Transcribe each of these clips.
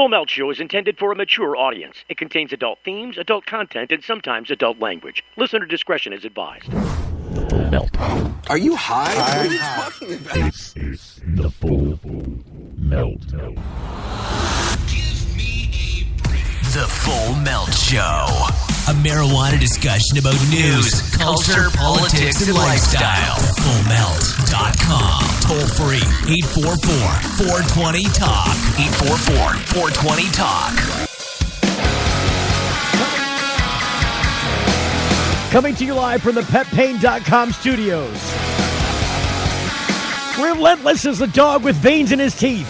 Full Melt Show is intended for a mature audience. It contains adult themes, adult content, and sometimes adult language. Listener discretion is advised. The Full Melt. Are you high? What are you talking about? This is the Full Melt. The Full Melt Show. A marijuana discussion about news, culture, politics, and lifestyle. FullMelt.com. Toll free. 844-420-TALK. 844-420-TALK. Coming to you live from the PetPain.com studios. Relentless as a dog with veins in his teeth.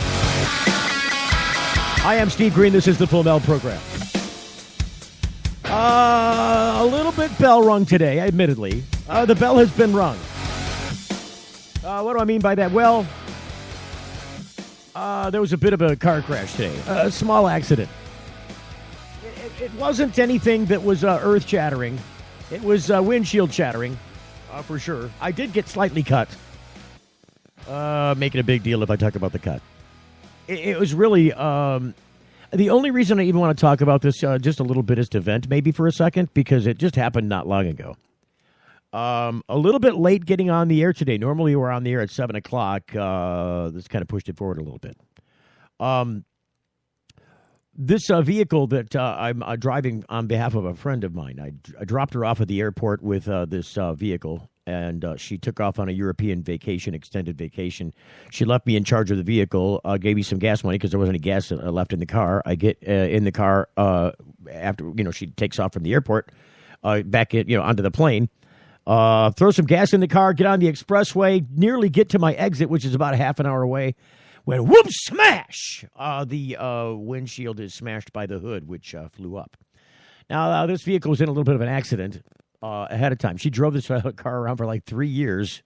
I am Steve Green. This is the Full Melt program. A little bit bell rung today, admittedly. The bell has been rung. What do I mean by that? Well, there was a bit of a car crash today. A small accident. It wasn't anything that was earth-shattering. It was windshield shattering, for sure. I did get slightly cut. Making a big deal if I talk about the cut. It was really... the only reason I even want to talk about this just a little bit is to vent maybe for a second, because it just happened not long ago. A little bit late getting on the air today. Normally we're on the air at 7 o'clock. This kind of pushed it forward a little bit. This vehicle that I'm driving on behalf of a friend of mine, I dropped her off at the airport with this vehicle, and she took off on a European vacation, extended vacation. She left me in charge of the vehicle, gave me some gas money because there wasn't any gas left in the car. I get in the car after, she takes off from the airport, back onto the plane, throw some gas in the car, get on the expressway, nearly get to my exit, which is about a half an hour away. When whoop, smash, the windshield is smashed by the hood, which flew up. Now, this vehicle was in a little bit of an accident ahead of time. She drove this car around for like 3 years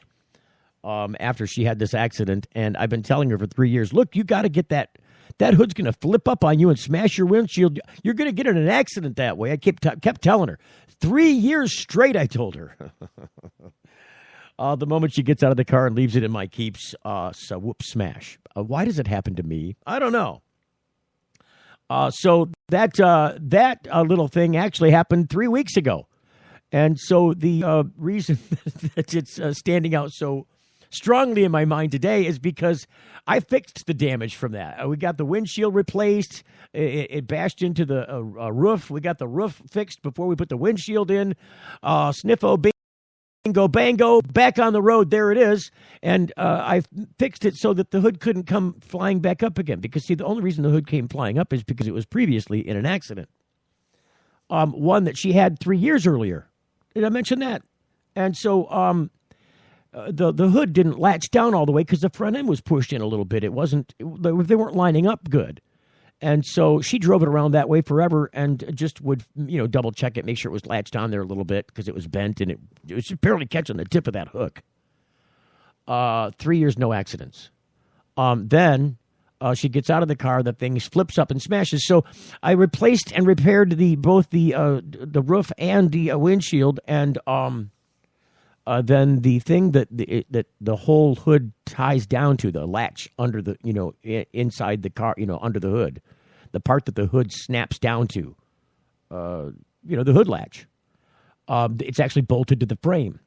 after she had this accident, and I've been telling her for 3 years, look, you got to get that hood's going to flip up on you and smash your windshield. You're going to get in an accident that way. I kept telling her. 3 years straight, I told her. The moment she gets out of the car and leaves it in my keeps, so whoop, smash. Why does it happen to me? I don't know. So that little thing actually happened 3 weeks ago. And so the reason that it's standing out so strongly in my mind today is because I fixed the damage from that. We got the windshield replaced. It bashed into the roof. We got the roof fixed before we put the windshield in. Sniffo, bingo, bango, back on the road. There it is. And I fixed it so that the hood couldn't come flying back up again. Because, see, the only reason the hood came flying up is because it was previously in an accident. One that she had 3 years earlier. Did I mention that? And so the hood didn't latch down all the way because the front end was pushed in a little bit. They weren't lining up good. And so she drove it around that way forever and just would, double check it, make sure it was latched on there a little bit because it was bent and it was barely catching the tip of that hook. 3 years, no accidents. Then she gets out of the car, the thing flips up and smashes. So I replaced and repaired both the roof and the windshield, and then the thing that the whole hood ties down to, the latch under the inside the car, under the hood, the part that the hood snaps down to, the hood latch. It's actually bolted to the frame,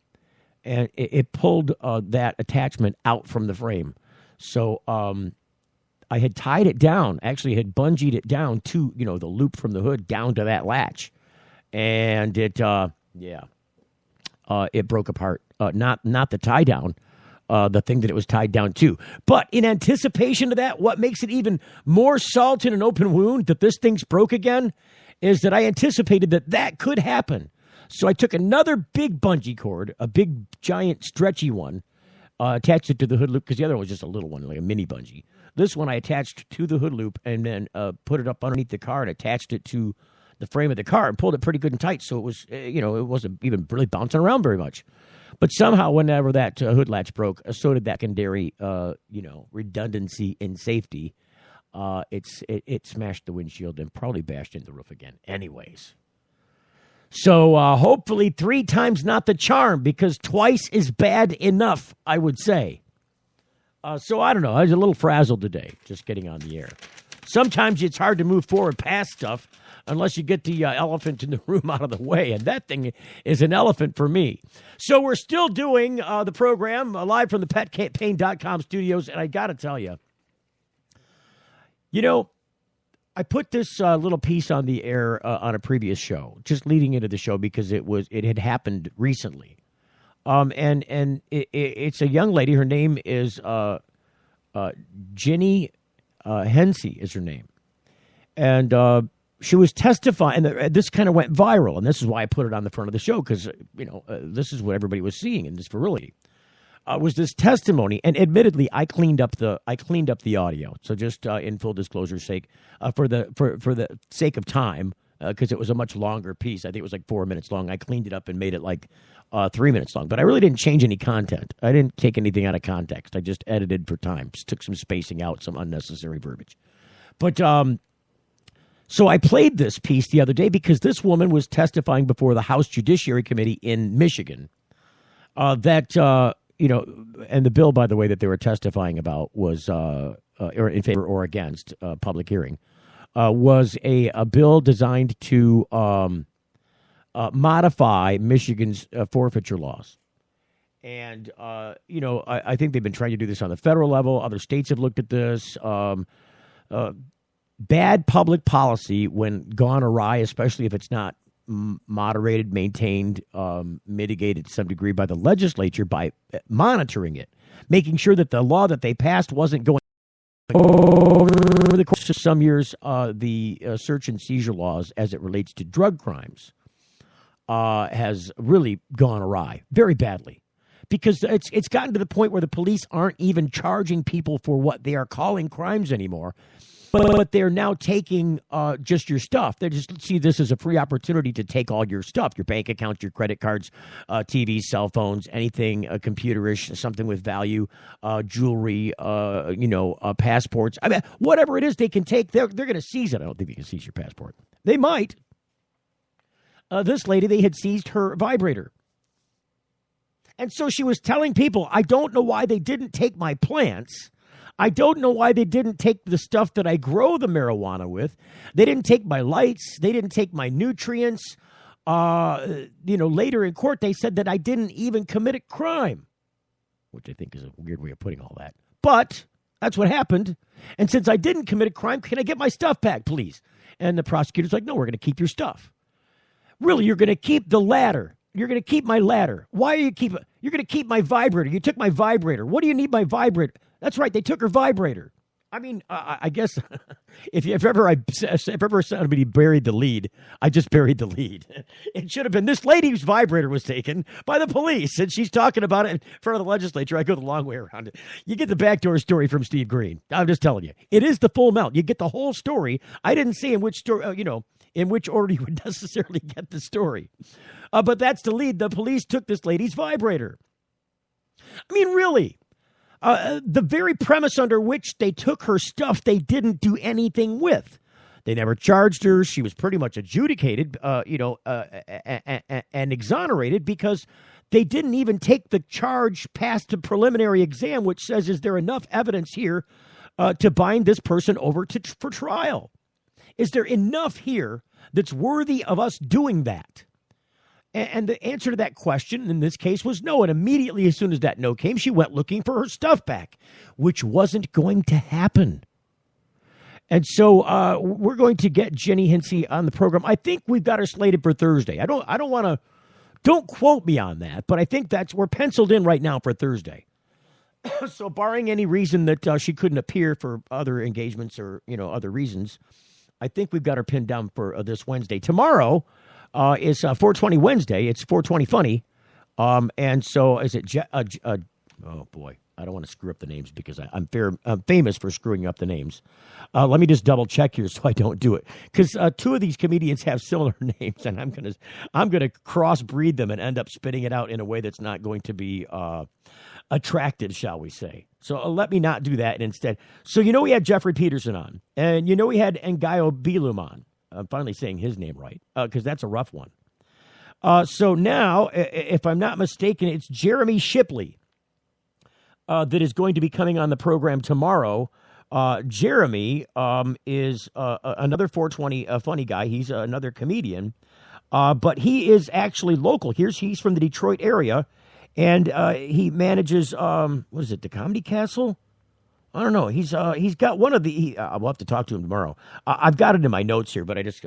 and it pulled that attachment out from the frame. So I had tied it down, actually had bungeed it down to, the loop from the hood down to that latch. And it broke apart. Not the tie down, the thing that it was tied down to. But in anticipation of that, what makes it even more salt in an open wound that this thing's broke again is that I anticipated that could happen. So I took another big bungee cord, a big, giant, stretchy one, attached it to the hood loop, because the other one was just a little one, like a mini bungee. This one I attached to the hood loop and then put it up underneath the car and attached it to the frame of the car and pulled it pretty good and tight, so it was, it wasn't even really bouncing around very much. But somehow, whenever that hood latch broke, so did that secondary, redundancy and safety. It smashed the windshield and probably bashed in the roof again. Anyways, so hopefully 3 times not the charm, because twice is bad enough, I would say. So I don't know. I was a little frazzled today, just getting on the air. sometimes it's hard to move forward past stuff unless you get the elephant in the room out of the way. And that thing is an elephant for me. So we're still doing the program live from the petcampaign.com studios. And I got to tell you, I put this little piece on the air on a previous show, just leading into the show because it had happened recently. And it's a young lady. Her name is Ginny Hensey is her name. And she was testifying, and this kind of went viral, and this is why I put it on the front of the show, because, this is what everybody was seeing in this virility. Was this testimony, and admittedly, I cleaned up the audio. So just in full disclosure's sake, for the sake of time, because it was a much longer piece. I think it was like 4 minutes long. I cleaned it up and made it like 3 minutes long. But I really didn't change any content. I didn't take anything out of context. I just edited for time. Just took some spacing out, some unnecessary verbiage. But so I played this piece the other day because this woman was testifying before the House Judiciary Committee in Michigan that. And the bill, by the way, that they were testifying about was or in favor or against public hearing was a bill designed to modify Michigan's forfeiture laws. And, I think they've been trying to do this on the federal level. Other states have looked at this. Bad public policy when gone awry, especially if it's not moderated, maintained, mitigated to some degree by the legislature by monitoring it, making sure that the law that they passed wasn't going over the course of some years. The search and seizure laws as it relates to drug crimes has really gone awry very badly because it's gotten to the point where the police aren't even charging people for what they are calling crimes anymore. But they're now taking just your stuff. They just see this as a free opportunity to take all your stuff, your bank accounts, your credit cards, TVs, cell phones, anything computerish, something with value, jewelry, passports. I mean, whatever it is they can take, they're going to seize it. I don't think they can seize your passport. They might. This lady, they had seized her vibrator. And so she was telling people, I don't know why they didn't take my plants. I don't know why they didn't take the stuff that I grow the marijuana with. They didn't take my lights. They didn't take my nutrients. Later in court, they said that I didn't even commit a crime, which I think is a weird way of putting all that. But that's what happened. And since I didn't commit a crime, can I get my stuff back, please? And the prosecutor's like, no, we're going to keep your stuff. Really, you're going to keep the ladder. You're going to keep my ladder. Why are you keep it? You're going to keep my vibrator. You took my vibrator. What do you need my vibrator? That's right. They took her vibrator. I mean, I guess if ever somebody buried the lead, I just buried the lead. It should have been this lady's vibrator was taken by the police, and she's talking about it in front of the legislature. I go the long way around it. You get the backdoor story from Steve Green. I'm just telling you, it is the full melt. You get the whole story. I didn't say in which story, in which order you would necessarily get the story, but that's the lead. The police took this lady's vibrator. I mean, really. The very premise under which they took her stuff, they didn't do anything with. They never charged her. She was pretty much adjudicated, and exonerated because they didn't even take the charge past the preliminary exam, which says, is there enough evidence here to bind this person over for trial? Is there enough here that's worthy of us doing that? And the answer to that question in this case was no. And immediately, as soon as that no came, she went looking for her stuff back, which wasn't going to happen. And so we're going to get Jenny Hensey on the program. I think we've got her slated for Thursday. I don't want to, don't quote me on that, but I think we're penciled in right now for Thursday. So barring any reason that she couldn't appear for other engagements or, other reasons, I think we've got her pinned down for this Wednesday. Tomorrow is 420 Wednesday. It's 420 funny. And so is it, oh boy, I don't want to screw up the names because I'm famous for screwing up the names. Let me just double check here so I don't do it. Because two of these comedians have similar names, and I'm gonna crossbreed them and end up spitting it out in a way that's not going to be attracted, shall we say. So let me not do that instead. So we had Jeffrey Peterson on, and we had Ngaio Bilum on. I'm finally saying his name right, because that's a rough one. So now, if I'm not mistaken, it's Jeremy Shipley that is going to be coming on the program tomorrow Jeremy is another 420 funny guy. He's another comedian, but he is actually local. He's from the Detroit area, and he manages what is it, the Comedy Castle? I don't know. He's got one of the. We'll have to talk to him tomorrow. I've got it in my notes here, but I just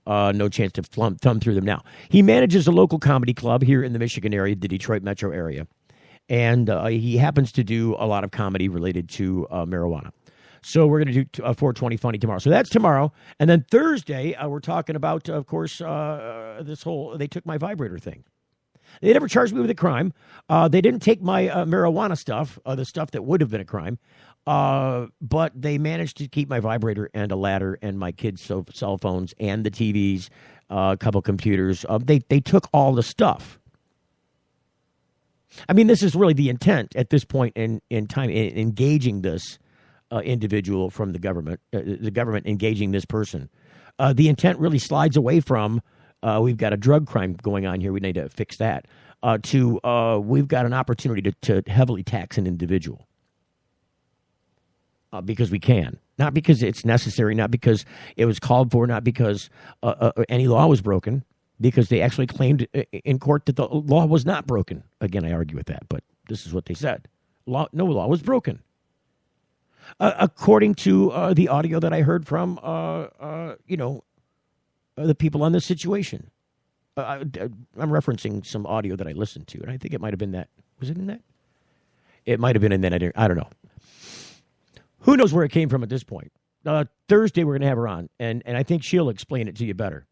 no chance to thumb through them now. He manages a local comedy club here in the Michigan area, the Detroit metro area. And he happens to do a lot of comedy related to marijuana. So we're going to do 420 Funny tomorrow. So that's tomorrow. And then Thursday, we're talking about, of course, this whole they took my vibrator thing. They never charged me with a crime. They didn't take my marijuana stuff, the stuff that would have been a crime. But they managed to keep my vibrator and a ladder and my kids' cell phones and the TVs, a couple computers. They took all the stuff. I mean, this is really the intent at this point in time, in engaging this individual from the government engaging this person. The intent really slides away from, we've got a drug crime going on here, we need to fix that, to we've got an opportunity to heavily tax an individual. Because we can. Not because it's necessary, not because it was called for, not because any law was broken. Because they actually claimed in court that the law was not broken. Again, I argue with that, but this is what they said. No law was broken. According to the audio that I heard from, the people on this situation. I'm referencing some audio that I listened to, and I think it might have been that. Was it in that? It might have been in that. I don't know. Who knows where it came from at this point? Thursday, we're going to have her on, and I think she'll explain it to you better.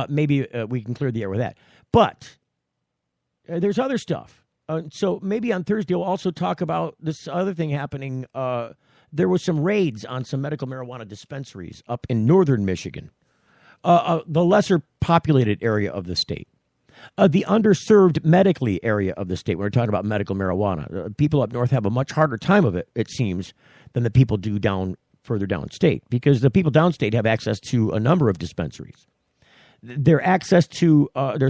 Maybe we can clear the air with that. But there's other stuff. So maybe on Thursday we'll also talk about this other thing happening. There was some raids on some medical marijuana dispensaries up in northern Michigan, the lesser populated area of the state, the underserved medically area of the state. We're talking about medical marijuana. People up north have a much harder time of it, it seems, than the people do further downstate, because the people downstate have access to a number of dispensaries. Their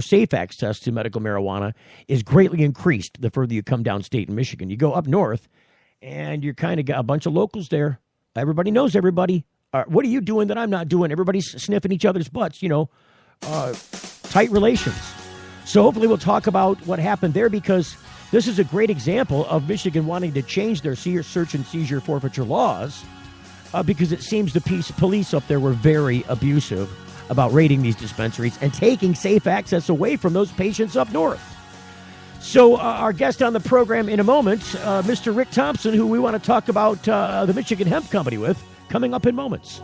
safe access to medical marijuana is greatly increased the further you come downstate in Michigan. You go up north, and you're kind of got a bunch of locals there. Everybody knows everybody. What are you doing that I'm not doing? Everybody's sniffing each other's butts, tight relations. So hopefully we'll talk about what happened there, because this is a great example of Michigan wanting to change their search and seizure forfeiture laws, because it seems the police up there were very abusive about raiding these dispensaries and taking safe access away from those patients up north. So our guest on the program in a moment, Mr. Rick Thompson, who we want to talk about the Michigan Hemp Company with, coming up in moments.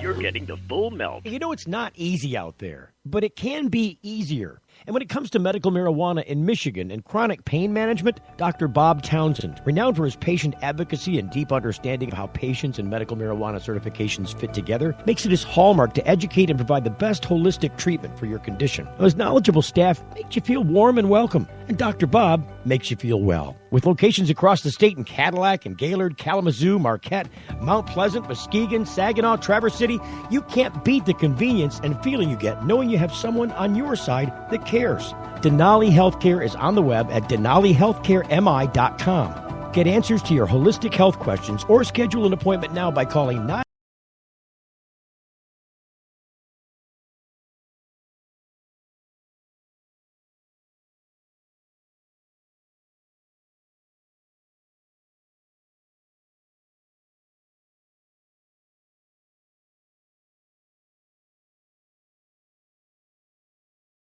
You're getting the full melt. It's not easy out there, but it can be easier. And when it comes to medical marijuana in Michigan and chronic pain management, Dr. Bob Townsend, renowned for his patient advocacy and deep understanding of how patients and medical marijuana certifications fit together, makes it his hallmark to educate and provide the best holistic treatment for your condition. His knowledgeable staff makes you feel warm and welcome, and Dr. Bob makes you feel well. With locations across the state in Cadillac and Gaylord, Kalamazoo, Marquette, Mount Pleasant, Muskegon, Saginaw, Traverse City, you can't beat the convenience and feeling you get knowing you have someone on your side that cares. Denali Healthcare is on the web at denalihealthcaremi.com. Get answers to your holistic health questions or schedule an appointment now by calling 9.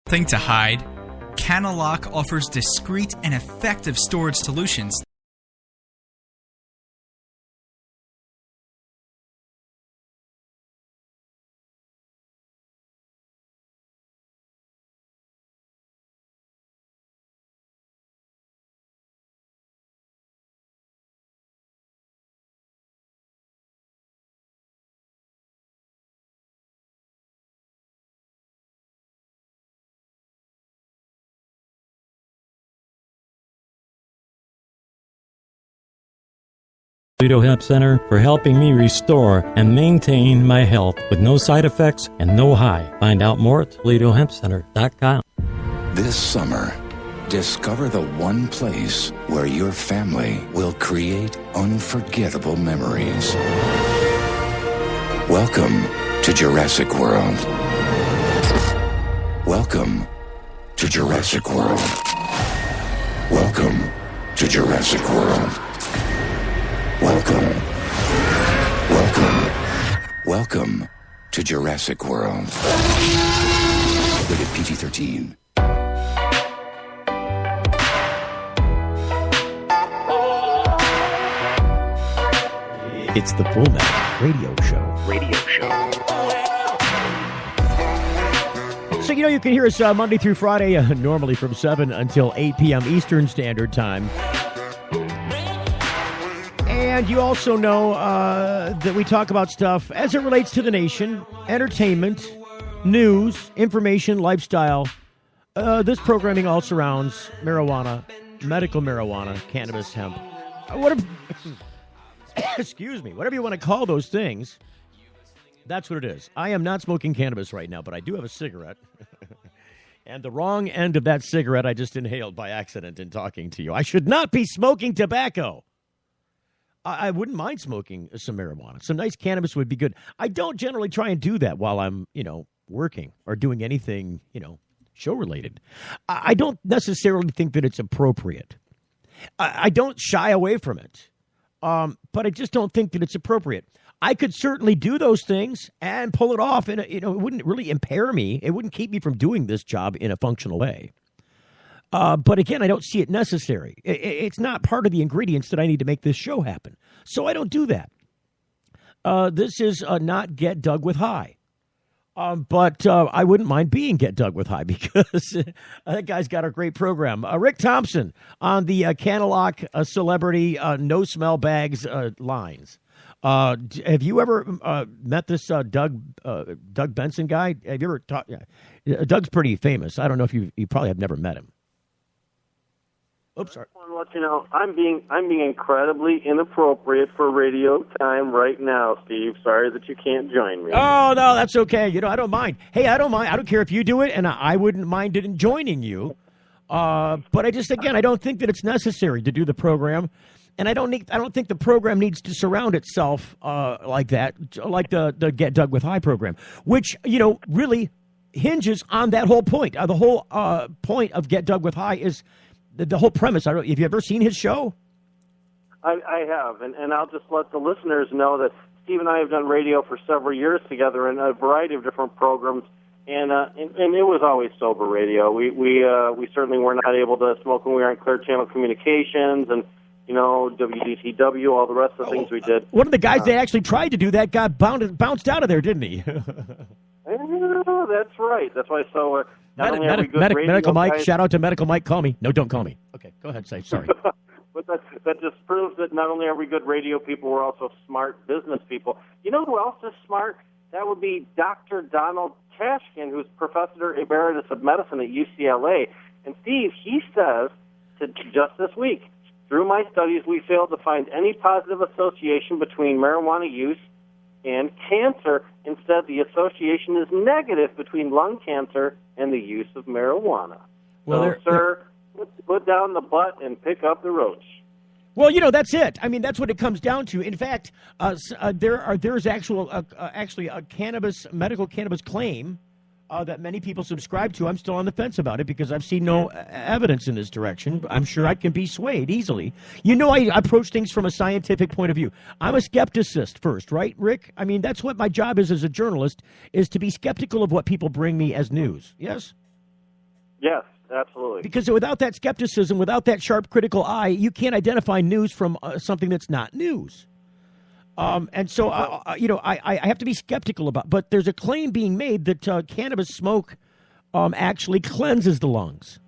Nothing to hide, Canalock offers discreet and effective storage solutions. Toledo Hemp Center for helping me restore and maintain my health with no side effects and no high. Find out more at ToledoHempCenter.com. This summer, Discover the one place where your family will create unforgettable memories. Welcome to Jurassic World. Welcome to Jurassic World. Welcome to Jurassic World. Welcome. Welcome to Jurassic World. Rated PG-13. It's the Full Melt Radio Show. So, you can hear us Monday through Friday, normally from 7 until 8 p.m. Eastern Standard Time. And you also know that we talk about stuff as it relates to the nation, entertainment, news, information, lifestyle. This programming all surrounds marijuana, medical marijuana, cannabis, hemp. Excuse me, whatever you want to call those things, that's what it is. I am not smoking cannabis right now, but I do have a cigarette. And the wrong end of that cigarette I just inhaled by accident in talking to you. I should not be smoking tobacco. I wouldn't mind smoking some marijuana. Some nice cannabis would be good. I don't generally try and do that while I'm, working or doing anything, show-related. I don't necessarily think that it's appropriate. I don't shy away from it. But I just don't think that it's appropriate. I could certainly do those things and pull it off, and it wouldn't really impair me. It wouldn't keep me from doing this job in a functional way. But again, I don't see it necessary. It's not part of the ingredients that I need to make this show happen. So I don't do that. This is not Get Dug with High. But I wouldn't mind being Get Dug with High because that guy's got a great program. Rick Thompson on the Canalock Celebrity No Smell Bags lines. Have you ever met this Doug Benson guy? Have you ever talked? Yeah. Doug's pretty famous. I don't know if you probably have never met him. Oops, sorry. I want to let you know I'm being incredibly inappropriate for radio time right now, Steve. Sorry that you can't join me. Oh no, that's okay. I don't mind. Hey, I don't mind. I don't care if you do it, and I wouldn't mind it in joining you. But I don't think that it's necessary to do the program. And I don't think the program needs to surround itself like that, like the Get Dug with High program, which really hinges on that whole point. The whole point of Get Dug with High is the whole premise. Have you ever seen his show? I have, and I'll just let the listeners know that Steve and I have done radio for several years together in a variety of different programs, and it was always sober radio. We certainly were not able to smoke when we were on Clear Channel Communications and. WDTW, all the rest of the things we did. One of the guys that actually tried to do that got bounced out of there, didn't he? That's right. That's why. So, Medical Mike, shout out to Medical Mike. Call me. No, don't call me. Okay, go ahead. Say sorry. But that just proves that not only are we good radio people, we're also smart business people. You know who else is smart? That would be Dr. Donald Tashkin, who's Professor Emeritus of Medicine at UCLA. And Steve, he says just this week, through my studies, we failed to find any positive association between marijuana use and cancer. Instead, the association is negative between lung cancer and the use of marijuana. Well, sir, put down the butt and pick up the roach. Well, that's it. I mean, that's what it comes down to. In fact, there's actually a medical cannabis claim that many people subscribe to. I'm still on the fence about it because I've seen no evidence in this direction. I'm sure I can be swayed easily. I approach things from a scientific point of view. I'm a skepticist first, right, Rick? I mean, that's what my job is as a journalist, is to be skeptical of what people bring me as news. Yes? Yes, absolutely. Because without that skepticism, without that sharp critical eye, you can't identify news from something that's not news. And so, I have to be skeptical about. But there's a claim being made that cannabis smoke actually cleanses the lungs.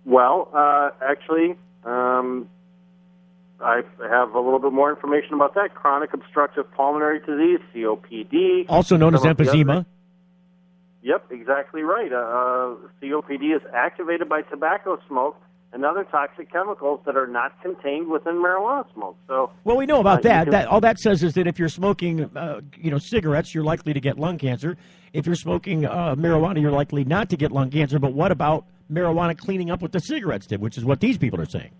Well, actually, I have a little bit more information about that. Chronic obstructive pulmonary disease, COPD. Also known as emphysema. Yep, exactly right. COPD is activated by tobacco smoke and other toxic chemicals that are not contained within marijuana smoke. So, well, we know about that. That all that says is that if you're smoking, cigarettes, you're likely to get lung cancer. If you're smoking marijuana, you're likely not to get lung cancer. But what about marijuana cleaning up what the cigarettes did, which is what these people are saying.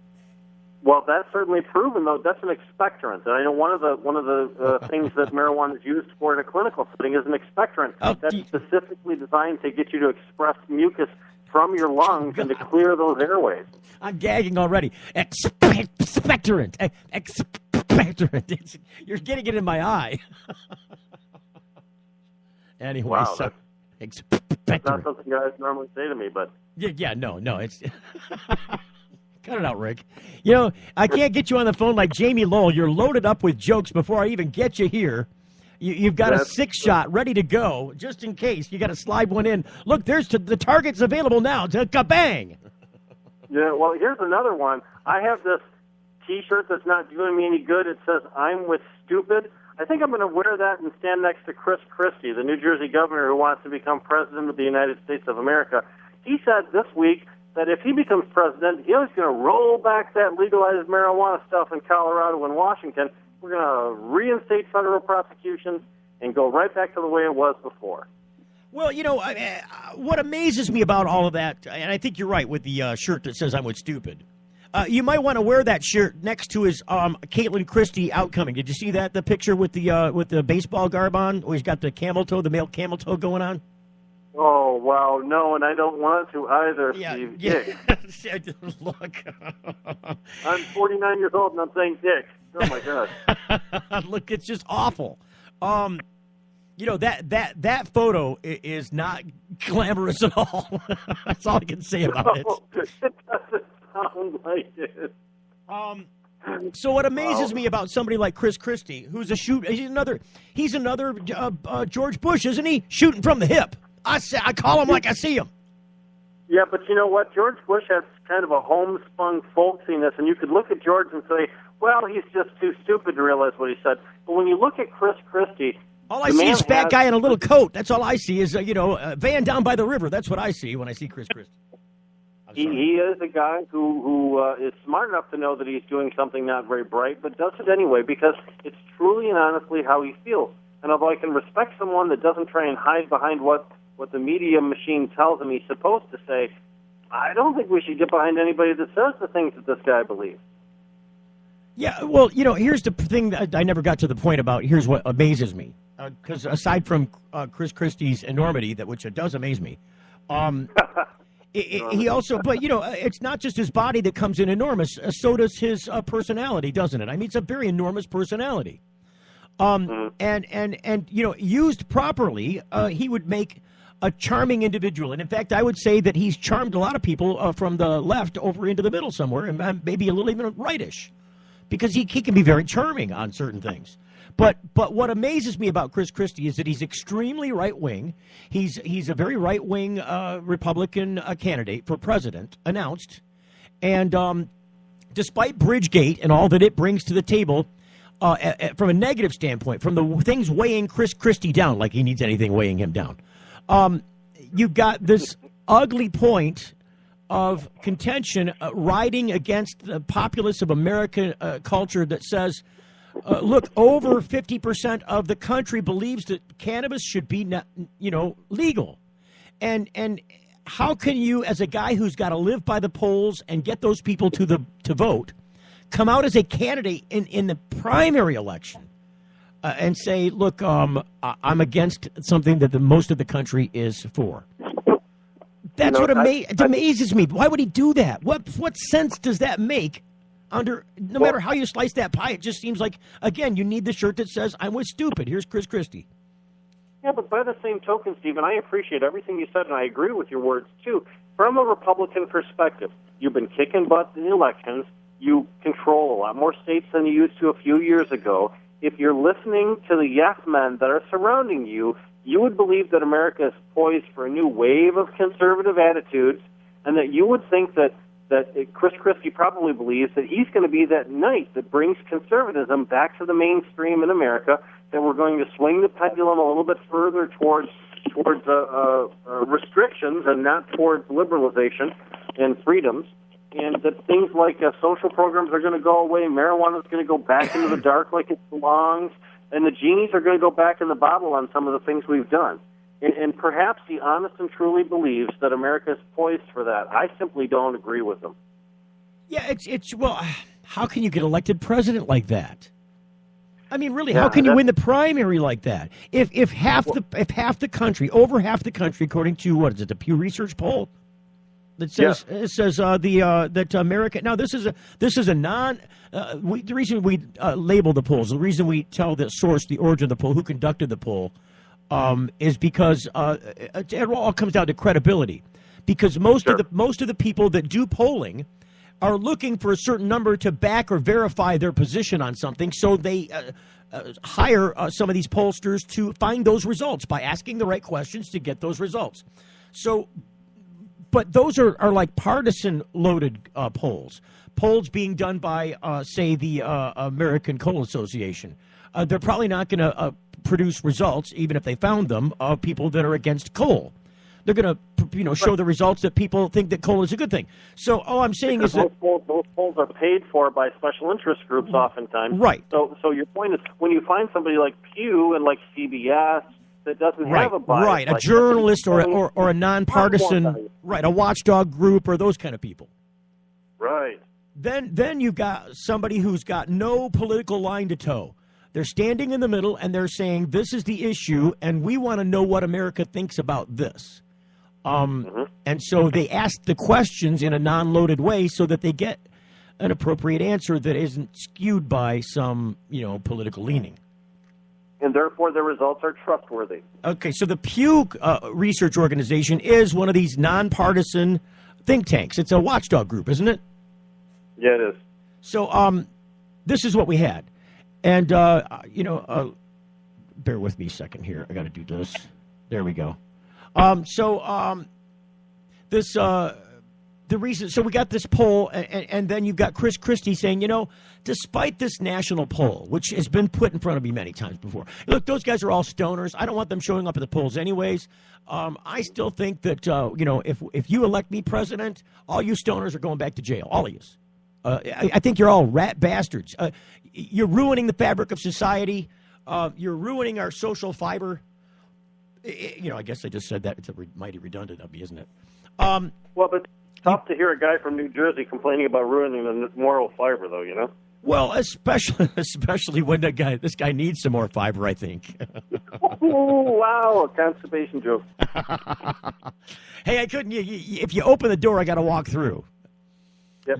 Well, that's certainly proven, though. That's an expectorant. And I know one of the things that marijuana is used for in a clinical setting is an expectorant that's specifically designed to get you to express mucus from your lungs and to clear those airways. I'm gagging already. Expectorant. Expectorant. You're getting it in my eye. Anyway, wow, so that's not something guys normally say to me, but no, it's cut it out, Rick. You know, I can't get you on the phone like Jamie Lowell. You're loaded up with jokes before I even get you here. You've got a 6-shot ready to go, just in case. You got to slide one in. Look, there's the target's available now. Kabang! Yeah, well, here's another one. I have this T-shirt that's not doing me any good. It says, "I'm with stupid." I think I'm going to wear that and stand next to Chris Christie, the New Jersey governor who wants to become president of the United States of America. He said this week that if he becomes president, he was going to roll back that legalized marijuana stuff in Colorado and Washington. We're going to reinstate federal prosecutions and go right back to the way it was before. Well, you know, what amazes me about all of that, and I think you're right with the shirt that says "I'm with stupid." You might want to wear that shirt next to his Caitlin Christie outcoming. Did you see that, the picture with the baseball garb on? Where he's got the camel toe, the male camel toe going on? Oh, wow, no, and I don't want to either, Steve. Dick. Look. I'm 49 years old and I'm saying dick. Oh, my God. Look, it's just awful. You know, that photo is not glamorous at all. That's all I can say about it. It doesn't sound like it. So what amazes me about somebody like Chris Christie, who's he's another George Bush, isn't he? Shooting from the hip. I call him like I see him. Yeah, but you know what? George Bush has kind of a homespun folksiness, and you could look at George and say, well, he's just too stupid to realize what he said. But when you look at Chris Christie, all I see is fat guy in a little coat. That's all I see is, van down by the river. That's what I see when I see Chris Christie. He is a guy who is smart enough to know that he's doing something not very bright, but does it anyway because it's truly and honestly how he feels. And although I can respect someone that doesn't try and hide behind what the media machine tells him he's supposed to say, I don't think we should get behind anybody that says the things that this guy believes. Yeah, well, here's the thing that I never got to the point about. Here's what amazes me. Because aside from Chris Christie's enormity, which it does amaze me, he also, but, it's not just his body that comes in enormous. So does his personality, doesn't it? I mean, it's a very enormous personality. And used properly, he would make a charming individual. And in fact, I would say that he's charmed a lot of people from the left over into the middle somewhere, and maybe a little even rightish, because he can be very charming on certain things. But what amazes me about Chris Christie is that he's extremely right-wing. He's a very right-wing Republican candidate for president, announced. And despite Bridgegate and all that it brings to the table, from a negative standpoint, from the things weighing Chris Christie down, like he needs anything weighing him down, you've got this ugly point of contention riding against the populace of American culture that says, look, over 50% of the country believes that cannabis should be, legal. And how can you, as a guy who's got to live by the polls and get those people to vote, come out as a candidate in the primary election and say, look, I'm against something that most of the country is for? That's what amazes me. Why would he do that? What sense does that make? No matter how you slice that pie, it just seems like, again, you need the shirt that says, I'm with stupid. Here's Chris Christie. Yeah, but by the same token, Stephen, I appreciate everything you said, and I agree with your words, too. From a Republican perspective, you've been kicking butt in the elections. You control a lot more states than you used to a few years ago. If you're listening to the yes men that are surrounding you, you would believe that America is poised for a new wave of conservative attitudes, and that you would think that Chris Christie probably believes that he's going to be that knight that brings conservatism back to the mainstream in America, that we're going to swing the pendulum a little bit further towards restrictions and not towards liberalization and freedoms, and that things like social programs are going to go away, marijuana is going to go back into the dark like it belongs, and the genies are going to go back in the bottle on some of the things we've done. And perhaps he honest and truly believes that America is poised for that. I simply don't agree with him. Yeah, well, how can you get elected president like that? I mean, really, how can you win the primary like that? If half the country, over half the country, according to what is it, the Pew Research poll, that says that America. Now this is a non. The reason we label the polls, the reason we tell the source, the origin of the poll, who conducted the poll, is because it all comes down to credibility. Because most of the people that do polling are looking for a certain number to back or verify their position on something, so they hire some of these pollsters to find those results by asking the right questions to get those results. So, but those are like partisan-loaded polls being done by, say, the American Coal Association. They're probably not going to produce results, even if they found them, of people that are against coal. They're going to, show the results that people think that coal is a good thing. So all I'm saying is that those polls are paid for by special interest groups, oftentimes. Right. So your point is, when you find somebody like Pew and like CBS that doesn't have a bias, right, like a journalist or a nonpartisan, right, a watchdog group or those kind of people. Right. Then you've got somebody who's got no political line to toe. They're standing in the middle and they're saying this is the issue, and we want to know what America thinks about this. And so they ask the questions in a non-loaded way so that they get an appropriate answer that isn't skewed by some, political leaning. And therefore, the results are trustworthy. Okay, so the Pew Research Organization is one of these nonpartisan think tanks. It's a watchdog group, isn't it? Yeah, it is. So this is what we had. And, bear with me a second here. I got to do this. There we go. The reason, so we got this poll, and then you've got Chris Christie saying, despite this national poll, which has been put in front of me many times before, look, those guys are all stoners. I don't want them showing up at the polls anyways. I still think that, if you elect me president, all you stoners are going back to jail, all of you. I think you're all rat bastards. You're ruining the fabric of society. You're ruining our social fiber. I guess I just said that. It's mighty redundant of me, isn't it? Well, but it's tough to hear a guy from New Jersey complaining about ruining the moral fiber, though, Well, especially when this guy needs some more fiber, I think. Oh, wow, a constipation joke. Hey, I couldn't. If you open the door, I got to walk through.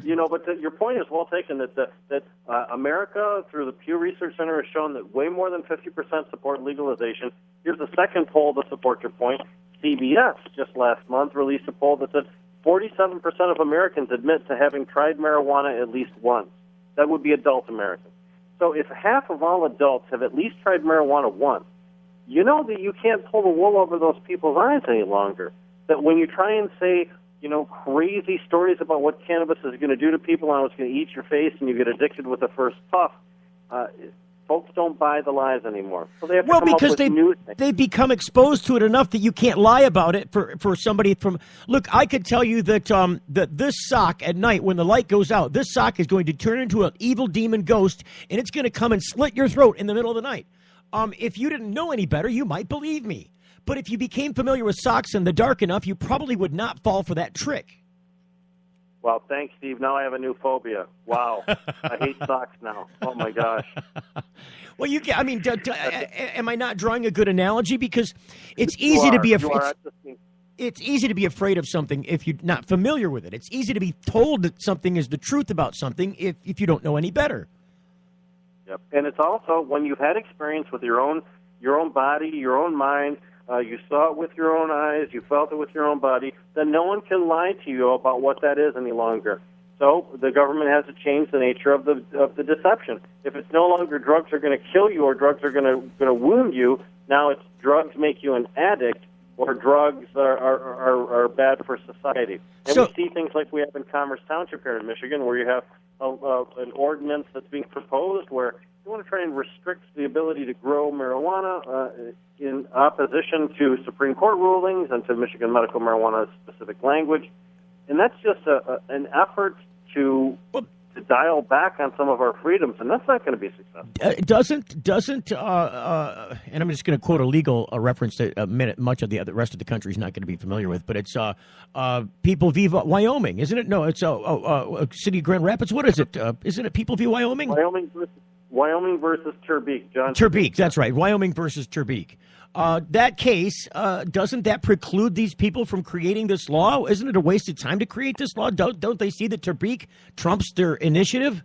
Yeah, but your point is well taken that America, through the Pew Research Center, has shown that way more than 50% support legalization. Here's the second poll to support your point. CBS just last month released a poll that said 47% of Americans admit to having tried marijuana at least once. That would be adult Americans. So if half of all adults have at least tried marijuana once, you know that you can't pull the wool over those people's eyes any longer. That when you try and say, crazy stories about what cannabis is going to do to people and how it's going to eat your face and you get addicted with the first puff, folks don't buy the lies anymore. So they have to come because up with new things. They've become exposed to it enough that you can't lie about it for somebody from... Look, I could tell you that that this sock at night, when the light goes out, this sock is going to turn into an evil demon ghost, and it's going to come and slit your throat in the middle of the night. If you didn't know any better, you might believe me. But if you became familiar with socks in the dark enough, you probably would not fall for that trick. Well, thanks, Steve. Now I have a new phobia. Wow. I hate socks now. Oh, my gosh. Well, am I not drawing a good analogy? Because it's easy to be afraid. It's easy to be afraid of something if you're not familiar with it. It's easy to be told that something is the truth about something if you don't know any better. Yep. And it's also when you've had experience with your own body, your own mind, you saw it with your own eyes, you felt it with your own body, then no one can lie to you about what that is any longer. So the government has to change the nature of the deception. If it's no longer drugs are going to kill you or drugs are going to wound you, now it's drugs make you an addict or drugs are bad for society. And we see things like we have in Commerce Township here in Michigan, where you have an ordinance that's being proposed where you want to try and restrict the ability to grow marijuana in opposition to Supreme Court rulings and to Michigan medical marijuana specific language. And that's just an effort to to dial back on some of our freedoms, and that's not going to be successful. And I'm just going to quote a legal reference that much of the rest of the country is not going to be familiar with, but it's People v. Wyoming, isn't it? No, it's City of Grand Rapids. What is it? Isn't it People v. Wyoming? Wyoming versus Turbeek, John. Turbeek, that's right. Wyoming versus Turbeek. That case, doesn't that preclude these people from creating this law? Isn't it a waste of time to create this law? Don't they see that Turbeek trumps their initiative?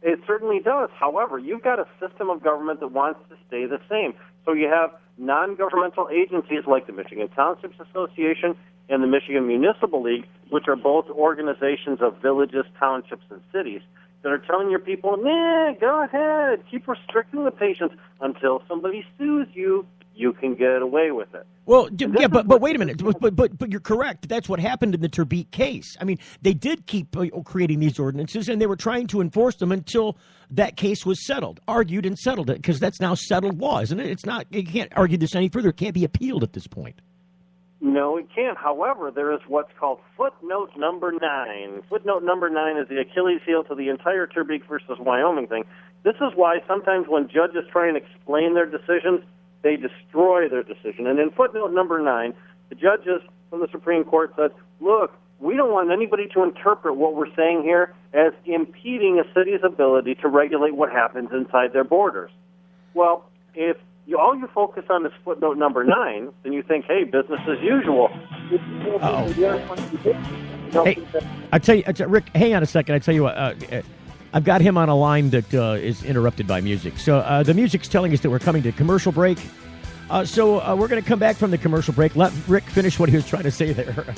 It certainly does. However, you've got a system of government that wants to stay the same. So you have non-governmental agencies like the Michigan Townships Association and the Michigan Municipal League, which are both organizations of villages, townships, and cities, that are telling your people, go ahead, keep restricting the patients until somebody sues you. You can get away with it. Well, yeah, but wait a minute. But you're correct. That's what happened in the Turbeek case. I mean, they did keep creating these ordinances, and they were trying to enforce them until that case was settled, argued and settled it, because that's now settled law, isn't it? It's not. You can't argue this any further. It can't be appealed at this point. No, it can't. However, there is what's called footnote number 9. Footnote number 9 is the Achilles heel to the entire Turbeek versus Wyoming thing. This is why sometimes when judges try and explain their decisions, they destroy their decision. And in footnote number 9, the judges from the Supreme Court said, look, we don't want anybody to interpret what we're saying here as impeding a city's ability to regulate what happens inside their borders. Well, if all you focus on is footnote number 9, then you think, hey, business as usual. Hey, I tell you, Rick, hang on a second. I tell you what, I've got him on a line that is interrupted by music. So the music's telling us that we're coming to commercial break. So we're going to come back from the commercial break. Let Rick finish what he was trying to say there.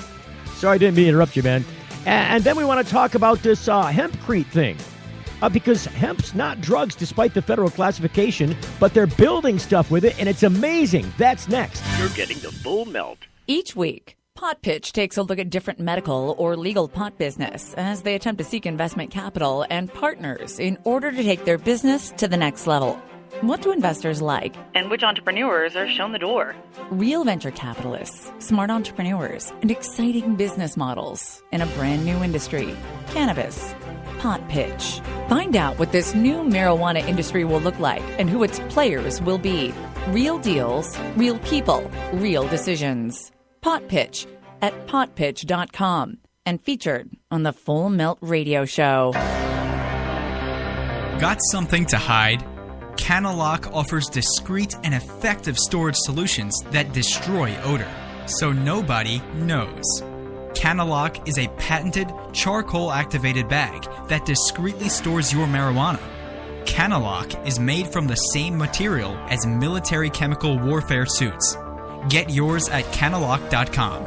Sorry, I didn't mean to interrupt you, man. And then we want to talk about this Hempcrete thing. Because hemp's not drugs despite the federal classification, but they're building stuff with it, and it's amazing. That's next. You're getting the full melt. Each week, Pot Pitch takes a look at different medical or legal pot business as they attempt to seek investment capital and partners in order to take their business to the next level. What do investors like? And which entrepreneurs are shown the door? Real venture capitalists, smart entrepreneurs, and exciting business models in a brand new industry, cannabis. Pot Pitch. Find out what this new marijuana industry will look like and who its players will be. Real deals, real people, real decisions. Pot Pitch at potpitch.com and featured on the Full Melt Radio Show. Got something to hide? Canalock offers discreet and effective storage solutions that destroy odor, so nobody knows. Canalock is a patented charcoal-activated bag that discreetly stores your marijuana. Canalock is made from the same material as military chemical warfare suits. Get yours at canalock.com.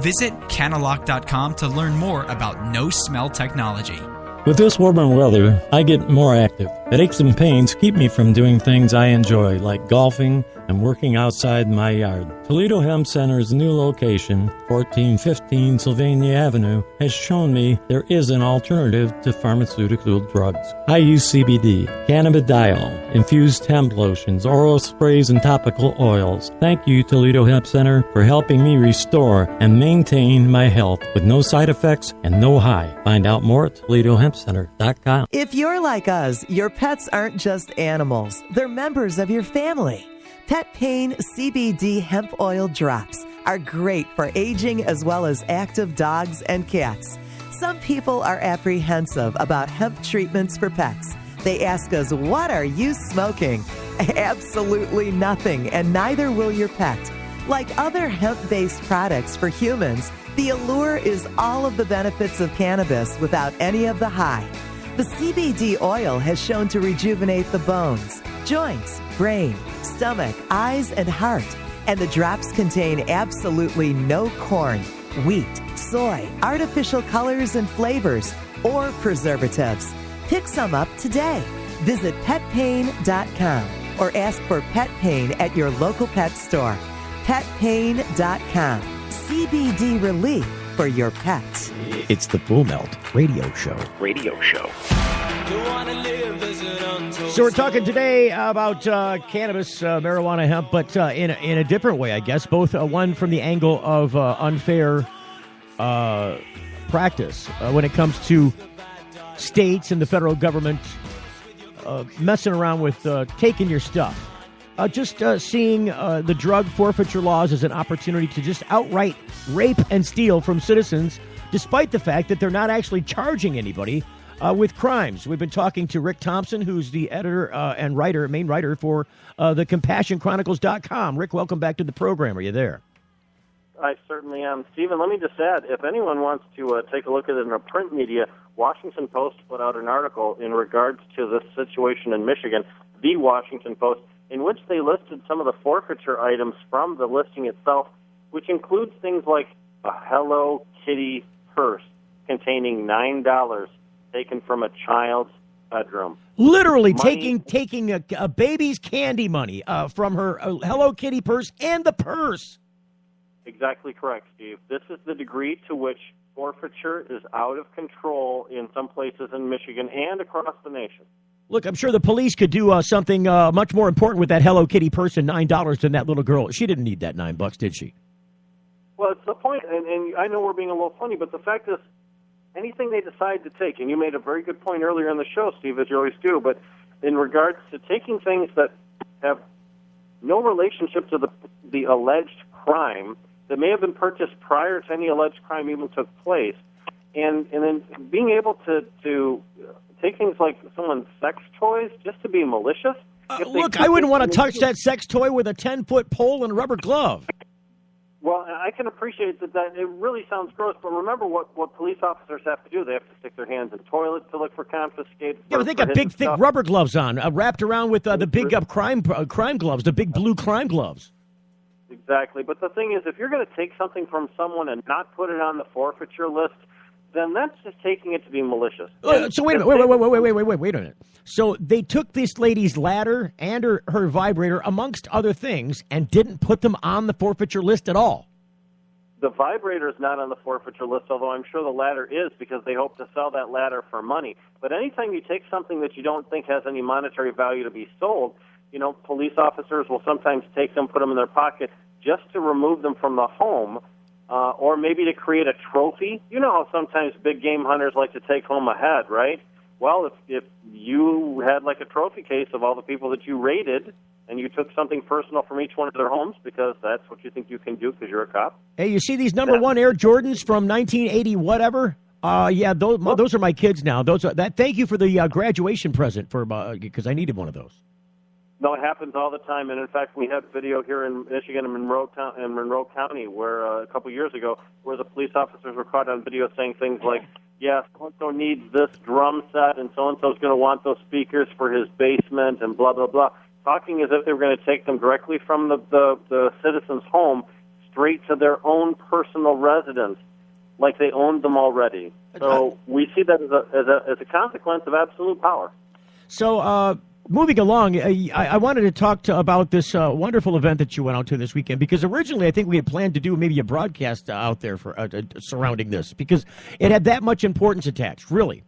Visit canalock.com to learn more about no-smell technology. With this warmer weather, I get more active. Aches and pains keep me from doing things I enjoy, like golfing and working outside my yard. Toledo Hemp Center's new location, 1415 Sylvania Avenue, has shown me there is an alternative to pharmaceutical drugs. I use CBD, cannabidiol, infused hemp lotions, oral sprays, and topical oils. Thank you, Toledo Hemp Center, for helping me restore and maintain my health with no side effects and no high. Find out more at ToledoHempCenter.com. If you're like us, your pets aren't just animals. They're members of your family. Pet Pain CBD Hemp Oil Drops are great for aging as well as active dogs and cats. Some people are apprehensive about hemp treatments for pets. They ask us, what are you smoking? Absolutely nothing, and neither will your pet. Like other hemp-based products for humans, the allure is all of the benefits of cannabis without any of the high. The CBD oil has shown to rejuvenate the bones, joints, brain, stomach, eyes, and heart. And the drops contain absolutely no corn, wheat, soy, artificial colors and flavors, or preservatives. Pick some up today. Visit petpain.com or ask for Pet Pain at your local pet store. Petpain.com. CBD relief for your pets. It's the Full Melt Radio Show. So we're talking today about cannabis, marijuana, hemp, but in a different way, I guess. Both one from the angle of unfair practice when it comes to states and the federal government messing around with taking your stuff. Just seeing the drug forfeiture laws as an opportunity to just outright rape and steal from citizens, despite the fact that they're not actually charging anybody with crimes. We've been talking to Rick Thompson, who's the editor and main writer for the CompassionChronicles.com. Rick, welcome back to the program. Are you there? I certainly am. Stephen, let me just add, if anyone wants to take a look at it in the print media, Washington Post put out an article in regards to this situation in Michigan, the Washington Post, in which they listed some of the forfeiture items from the listing itself, which includes things like a Hello Kitty purse containing $9 taken from a child's bedroom. Literally taking a baby's candy money from her Hello Kitty purse and the purse. Exactly correct, Steve. This is the degree to which forfeiture is out of control in some places in Michigan and across the nation. Look, I'm sure the police could do something much more important with that Hello Kitty purse and $9 than that little girl. She didn't need that $9, did she? Well, it's the point, and I know we're being a little funny, but the fact is, anything they decide to take, and you made a very good point earlier in the show, Steve, as you always do, but in regards to taking things that have no relationship to the alleged crime, that may have been purchased prior to any alleged crime even took place, and then being able to take things like someone's sex toys just to be malicious. Look, I wouldn't want to touch that sex toy with a 10-foot pole and a rubber glove. Well, I can appreciate that it really sounds gross, but remember what police officers have to do. They have to stick their hands in toilets to look for confiscated. Yeah, but they got big, thick rubber gloves on, wrapped around with the big crime gloves, the big blue crime gloves. Exactly. But the thing is, if you're going to take something from someone and not put it on the forfeiture list, then that's just taking it to be malicious. So wait a minute. So they took this lady's ladder and her vibrator, amongst other things, and didn't put them on the forfeiture list at all. The vibrator is not on the forfeiture list, although I'm sure the ladder is, because they hope to sell that ladder for money. But anytime you take something that you don't think has any monetary value to be sold, police officers will sometimes take them, put them in their pocket, just to remove them from the home, or maybe to create a trophy. You know how sometimes big game hunters like to take home a head, right? Well, if you had like a trophy case of all the people that you raided, and you took something personal from each one of their homes because that's what you think you can do because you're a cop. Hey, you see these number one Air Jordans from 1980 whatever? Yeah, those are my kids now. Thank you for the graduation present because I needed one of those. No, it happens all the time, and in fact, we had video here in Michigan in Monroe County, where a couple years ago, where the police officers were caught on video saying things like, "Yeah, so-and-so needs this drum set, and so-and-so's going to want those speakers for his basement," and blah blah blah, talking as if they were going to take them directly from the citizen's home straight to their own personal residence, like they owned them already. So we see that as a consequence of absolute power. So. Moving along, I wanted to talk about this wonderful event that you went out to this weekend, because originally I think we had planned to do maybe a broadcast out there for surrounding this, because it had that much importance attached, really.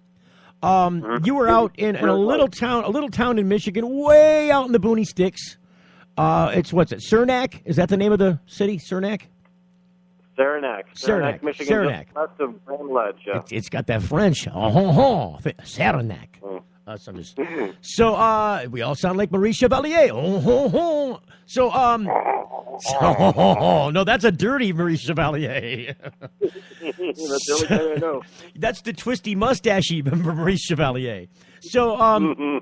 You were out in a little town in Michigan, way out in the boony sticks. Saranac? Is that the name of the city, Saranac? Saranac, Michigan, Saranac. Just west of Grand Ledge. Yeah. It's got that French. Saranac. So we all sound like Marie Chevalier. So no, that's a dirty Marie Chevalier. That's the only thing I know. That's the twisty mustachy Marie Chevalier. So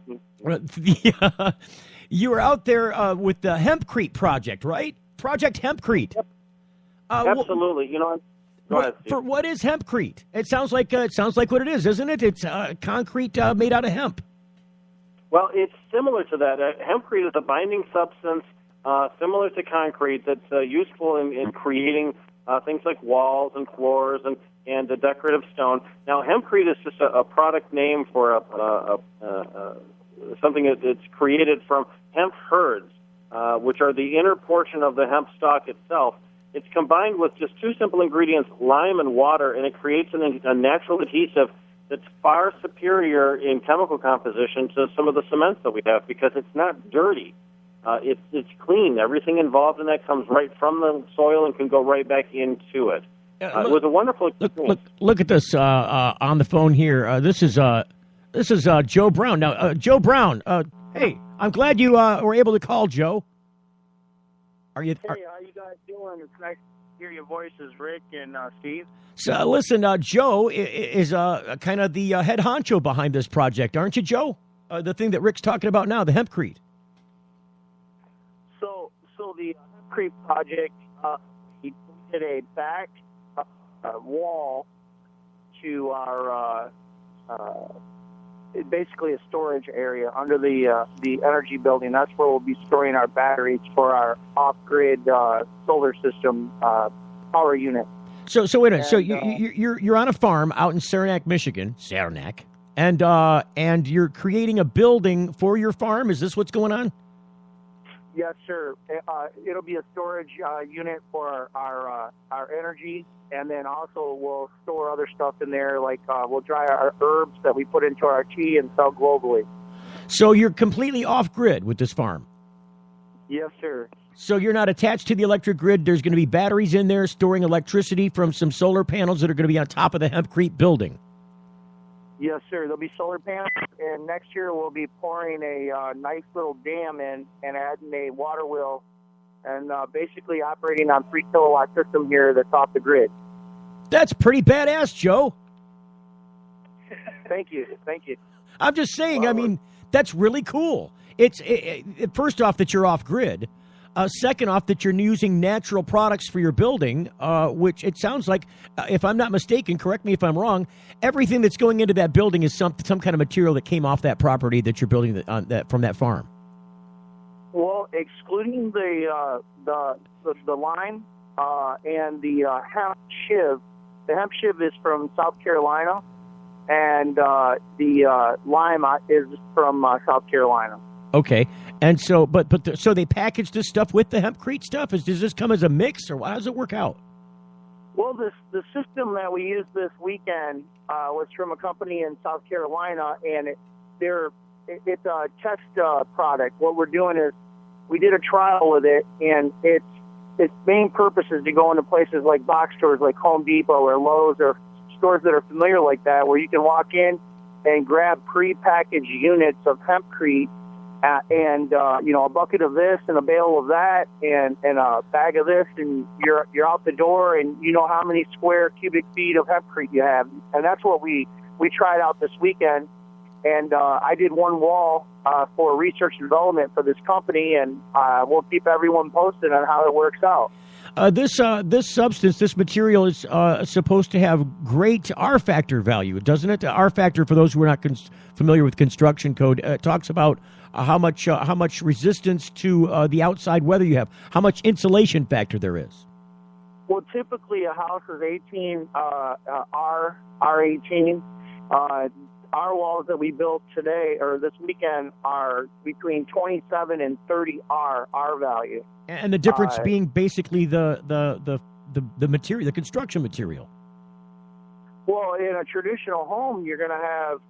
you were out there with the Hempcrete project, right? Project Hempcrete. Yep. Absolutely. Go ahead, Steve. What is Hempcrete? It sounds like what it is, isn't it? It's concrete made out of hemp. Well, it's similar to that. Hempcrete is a binding substance similar to concrete that's useful in creating things like walls and floors and the decorative stone. Now, Hempcrete is just a product name for something that's created from hemp herds, which are the inner portion of the hemp stalk itself. It's combined with just two simple ingredients, lime and water, and it creates a natural adhesive that's far superior in chemical composition to some of the cements that we have, because it's not dirty. It's clean. Everything involved in that comes right from the soil and can go right back into it. It was a wonderful experience. Look at this on the phone here. This is This is Joe Brown. Now, Joe Brown, hey, I'm glad you were able to call, Joe. Are you? Hey, how you guys doing? It's nice to hear your voices, Rick and Steve. So, listen, Joe is kind of the head honcho behind this project, aren't you, Joe? The thing that Rick's talking about now, the Hempcrete. So the Hempcrete project, he did a back wall to our basically a storage area under the energy building. That's where we'll be storing our batteries for our off-grid solar system power unit. So wait a minute. So you're on a farm out in Saranac, Michigan, and you're creating a building for your farm. Is this what's going on? Yes, sir. It'll be a storage unit for our energy, and then also we'll store other stuff in there, like we'll dry our herbs that we put into our tea and sell globally. So you're completely off-grid with this farm? Yes, sir. So you're not attached to the electric grid. There's going to be batteries in there storing electricity from some solar panels that are going to be on top of the Hempcrete building. Yes, sir. There'll be solar panels, and next year we'll be pouring a nice little dam in and adding a water wheel and basically operating on 3 kilowatt system here that's off the grid. That's pretty badass, Joe. Thank you. I'm just saying, I mean, that's really cool. It's first off that you're off grid. Second off, that you're using natural products for your building, which it sounds like, if I'm not mistaken, correct me if I'm wrong, everything that's going into that building is some kind of material that came off that property that you're building from that farm. Well, excluding the lime and the hemp shiv. The hemp shiv is from South Carolina, and the lime is from South Carolina. Okay, and so, so they package this stuff with the Hempcrete stuff? Does this come as a mix, or how does it work out? Well, the system that we used this weekend was from a company in South Carolina, and it's a test product. What we're doing is we did a trial with it, and its main purpose is to go into places like box stores like Home Depot or Lowe's or stores that are familiar like that, where you can walk in and grab pre-packaged units of Hempcrete and a bucket of this and a bale of that and a bag of this, and you're out the door, and you know how many square cubic feet of Hempcrete you have. And that's what we tried out this weekend. And I did one wall for research and development for this company, and we'll keep everyone posted on how it works out. This substance, this material is supposed to have great R factor value, doesn't it? R factor, for those who are not familiar with construction code, talks about how much resistance to the outside weather you have, how much insulation factor there is. Well, typically a house is 18 R18. Our walls that we built today or this weekend are between 27 and 30 R value. And the difference being basically the material, the construction material. Well, in a traditional home, you're going to have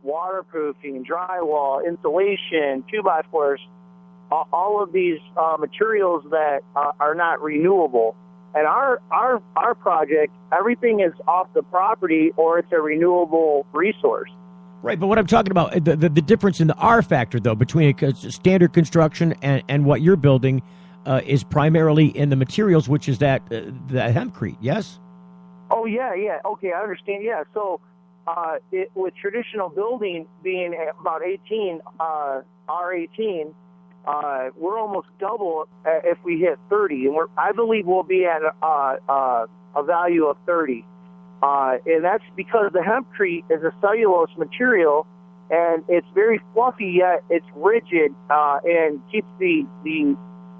waterproofing, drywall, insulation, 2x4s, all of these materials that are not renewable. And our project, everything is off the property or it's a renewable resource. Right, but what I'm talking about, the difference in the R factor, though, between a standard construction and what you're building is primarily in the materials, which is the Hempcrete, yes? Oh, yeah. Okay, I understand. Yeah, so with traditional building being about 18, R18, we're almost double if we hit 30. And I believe we'll be at a value of 30. And that's because the Hempcrete is a cellulose material, and it's very fluffy, yet it's rigid and keeps the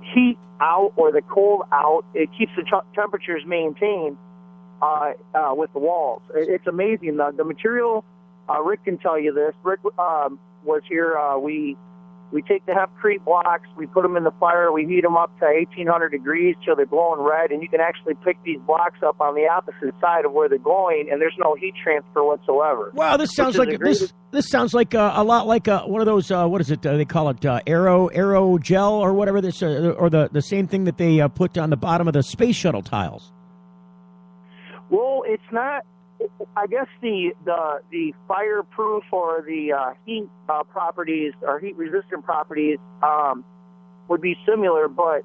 heat out or the cold out. It keeps the temperatures maintained with the walls. It's amazing. The material, Rick can tell you this. Rick was here. We take the Hempcrete blocks, we put them in the fire, we heat them up to 1,800 degrees till they're glowing red, and you can actually pick these blocks up on the opposite side of where they're glowing, and there's no heat transfer whatsoever. Wow, this sounds like this sounds like a lot like one of those. What is it? They call it aero gel or whatever. This or the same thing that they put on the bottom of the space shuttle tiles. Well, it's not I guess the fireproof or the heat properties or heat resistant properties would be similar, but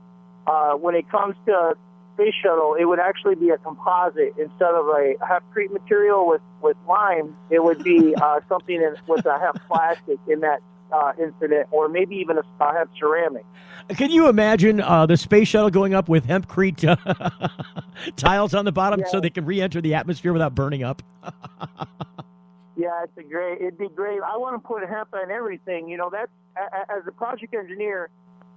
when it comes to space shuttle, it would actually be a composite instead of a Hempcrete material with lime. It would be something with a hemp plastic in that incident, or maybe even a hemp ceramic. Can you imagine the space shuttle going up with Hempcrete tiles on the bottom so they can re-enter the atmosphere without burning up? Yeah, it'd be great. I want to put hemp on everything. You know, that's as a project engineer,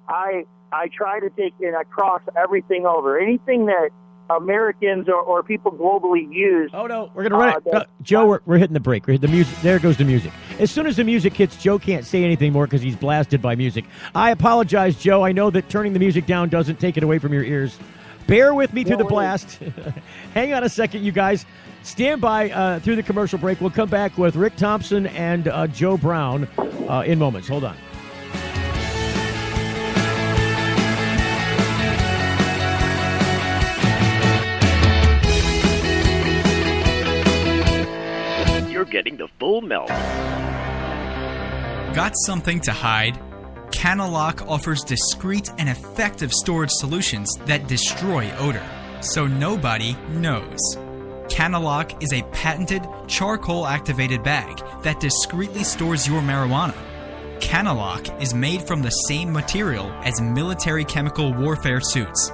I try to take and I cross everything over. Anything that Americans or people globally use. Oh, no, we're going to run it. Joe, we're hitting the break. We're hitting the music. There goes the music. As soon as the music hits, Joe can't say anything more because he's blasted by music. I apologize, Joe. I know that turning the music down doesn't take it away from your ears. Bear with me through the blast. Hang on a second, you guys. Stand by through the commercial break. We'll come back with Rick Thompson and Joe Brown in moments. Hold on. You're getting the full melt. Got something to hide? Canalock offers discreet and effective storage solutions that destroy odor, so nobody knows. Canalock is a patented charcoal-activated bag that discreetly stores your marijuana. Canalock is made from the same material as military chemical warfare suits.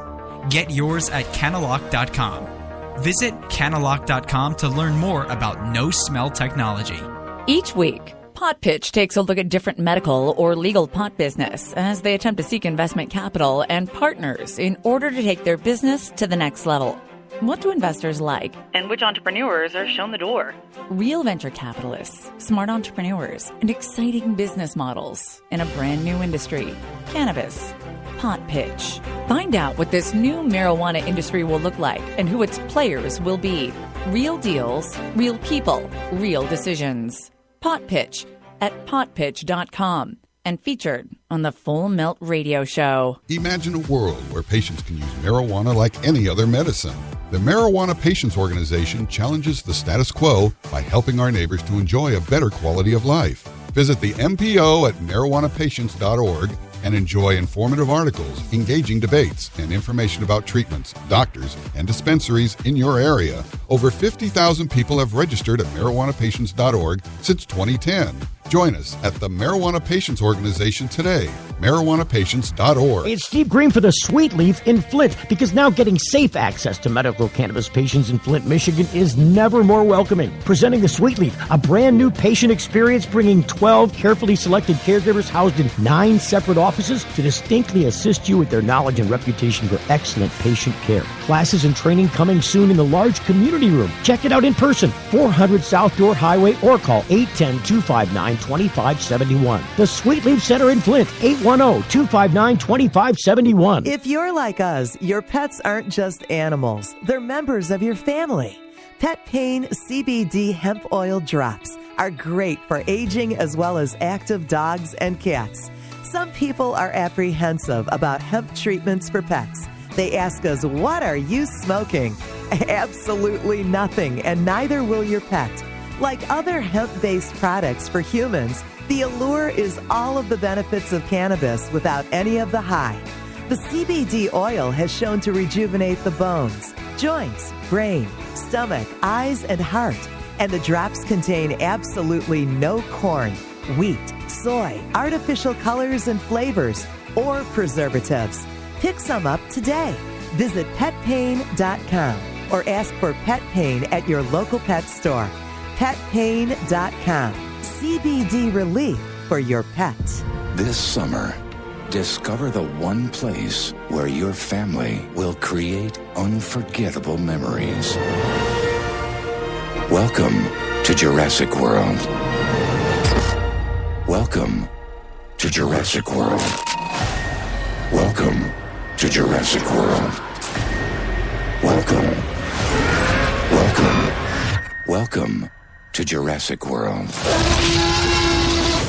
Get yours at canalock.com. Visit canalock.com to learn more about no-smell technology. Each week, Pot Pitch takes a look at different medical or legal pot business as they attempt to seek investment capital and partners in order to take their business to the next level. What do investors like? And which entrepreneurs are shown the door? Real venture capitalists, smart entrepreneurs, and exciting business models in a brand new industry, cannabis. Pot Pitch. Find out what this new marijuana industry will look like and who its players will be. Real deals, real people, real decisions. Pot Pitch at potpitch.com and featured on the Full Melt Radio Show. Imagine a world where patients can use marijuana like any other medicine. The Marijuana Patients Organization challenges the status quo by helping our neighbors to enjoy a better quality of life. Visit the MPO at marijuanapatients.org and enjoy informative articles, engaging debates, and information about treatments, doctors, and dispensaries in your area. Over 50,000 people have registered at marijuanapatients.org since 2010. Join us at the Marijuana Patients Organization today, marijuanapatients.org. It's Steve Green for the Sweet Leaf in Flint, because now getting safe access to medical cannabis patients in Flint, Michigan is never more welcoming. Presenting the Sweet Leaf, a brand new patient experience bringing 12 carefully selected caregivers housed in 9 separate offices to distinctly assist you with their knowledge and reputation for excellent patient care. Classes and training coming soon in the large community room. Check it out in person, 400 South Door Highway, or call 810-259-2571. The Sweet Leaf Center in Flint, 810-259-2571. If you're like us, your pets aren't just animals. They're members of your family. Pet Pain CBD hemp oil drops are great for aging as well as active dogs and cats. Some people are apprehensive about hemp treatments for pets. They ask us, what are you smoking? Absolutely nothing, and neither will your pet. Like other hemp-based products for humans, the allure is all of the benefits of cannabis without any of the high. The CBD oil has shown to rejuvenate the bones, joints, brain, stomach, eyes, and heart. And the drops contain absolutely no corn, wheat, soy, artificial colors and flavors, or preservatives. Pick some up today. Visit petpain.com or ask for Pet Pain at your local pet store. petpain.com. CBD relief for your pet. This summer, discover the one place where your family will create unforgettable memories. Welcome to Jurassic World. Welcome to Jurassic World. Welcome to Jurassic World. Welcome to Jurassic World.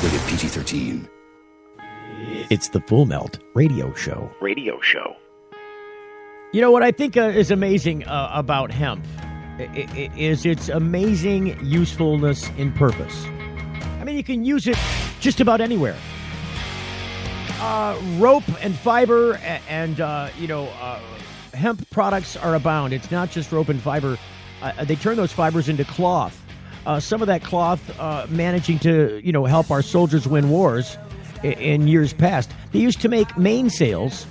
Rated PG-13. It's the Full Melt Radio Show. Radio show. You know what I think is amazing about hemp is its amazing usefulness in purpose. I mean, you can use it just about anywhere. Rope and fiber and hemp products are abound. It's not just rope and fiber. They turn those fibers into cloth. Some of that cloth managing to, help our soldiers win wars in years past. They used to make mainsails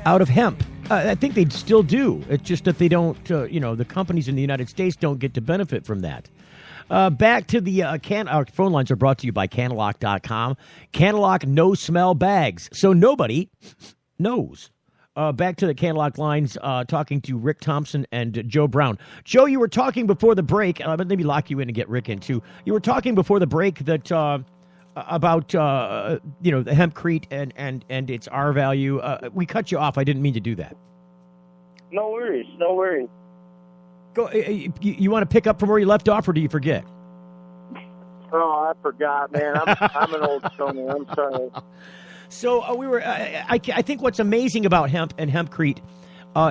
out of hemp. I think they still do. It's just that they don't, the companies in the United States don't get to benefit from that. Back to the our phone lines are brought to you by Canalock.com. Canalock no-smell bags, so nobody knows. Back to the Canalock lines, talking to Rick Thompson and Joe Brown. Joe, you were talking before the break. Let me lock you in and get Rick in, too. You were talking before the break that about the Hempcrete and its R value. We cut you off. I didn't mean to do that. No worries. No worries. Go. You want to pick up from where you left off, or do you forget? Oh, I forgot, man. I'm an old stoner. I'm sorry. So we were. I think what's amazing about hemp and Hempcrete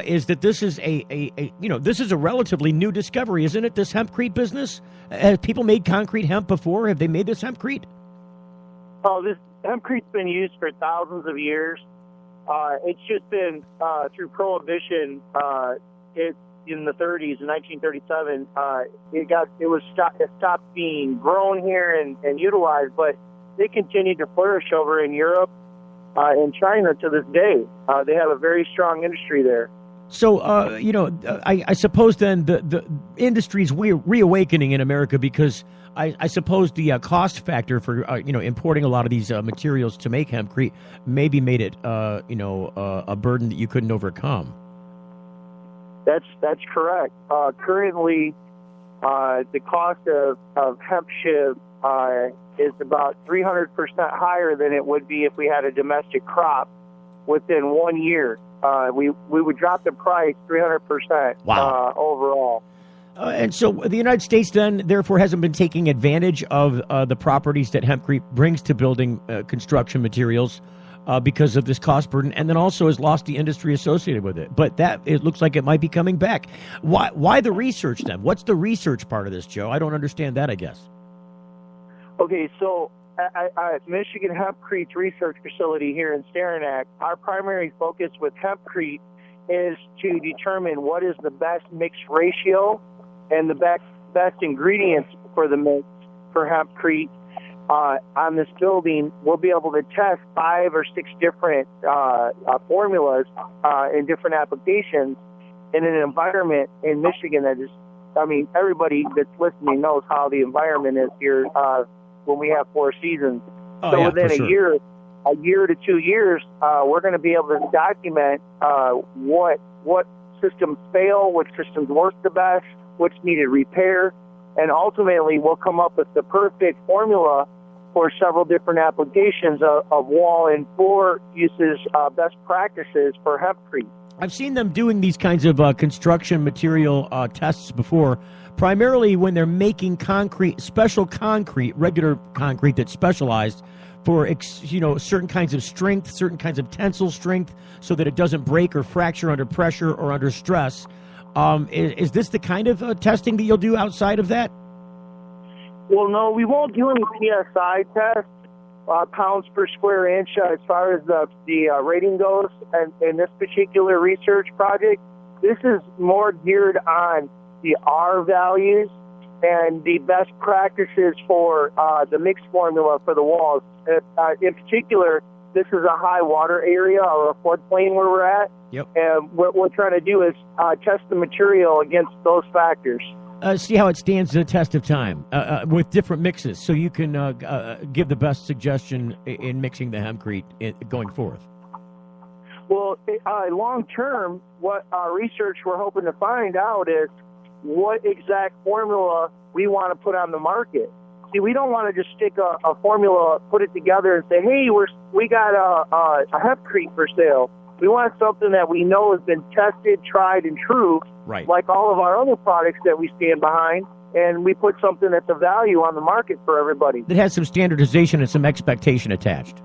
is that this is this is a relatively new discovery, isn't it? This Hempcrete business. Have people made concrete hemp before? Have they made this Hempcrete? Oh, this Hempcrete's been used for thousands of years. It's just been through Prohibition. In the 30s, in 1937, it stopped being grown here and utilized, but they continued to flourish over in Europe and China to this day. They have a very strong industry there. So, I suppose then the industry's reawakening in America because I suppose the cost factor for, importing a lot of these materials to make hempcrete maybe made it, a burden that you couldn't overcome. That's correct. Currently, the cost of hemp shiv is about 300% higher than it would be if we had a domestic crop within 1 year. We would drop the price 300%. Wow. Overall. And so the United States then, therefore, hasn't been taking advantage of the properties that Hempcrete brings to building construction materials because of this cost burden, and then also has lost the industry associated with it. But it looks like it might be coming back. Why the research then? What's the research part of this, Joe? I don't understand that, I guess. Okay, so at Michigan Hempcrete's research facility here in Saranac, our primary focus with Hempcrete is to determine what is the best mix ratio and the best ingredients for the mix for Hempcrete. On this building, we'll be able to test 5 or 6 different formulas in different applications in an environment in Michigan that is, everybody that's listening knows how the environment is here when we have 4 seasons. Within a year to 2 years, we're going to be able to document what systems fail, which systems work the best, which needed repair, and ultimately we'll come up with the perfect formula for several different applications of wall and floor uses, best practices for Hempcrete. I've seen them doing these kinds of construction material tests before, primarily when they're making special concrete, regular concrete that's specialized for certain kinds of strength, certain kinds of tensile strength, so that it doesn't break or fracture under pressure or under stress. Is this the kind of testing that you'll do outside of that? Well, no, we won't do any PSI tests, pounds per square inch, as far as the rating goes. And in this particular research project, this is more geared on the R values and the best practices for the mix formula for the walls. In particular, this is a high water area or a floodplain where we're at. Yep. And what we're trying to do is test the material against those factors. See how it stands the test of time with different mixes, so you can give the best suggestion in mixing the Hempcrete going forth. Well, long term, what our research we're hoping to find out is what exact formula we want to put on the market. See, we don't want to just stick a formula, put it together, and say, "Hey, we got a Hempcrete for sale." We want something that we know has been tested, tried, and true, right, like all of our other products that we stand behind, and we put something that's of value on the market for everybody. That has some standardization and some expectation attached.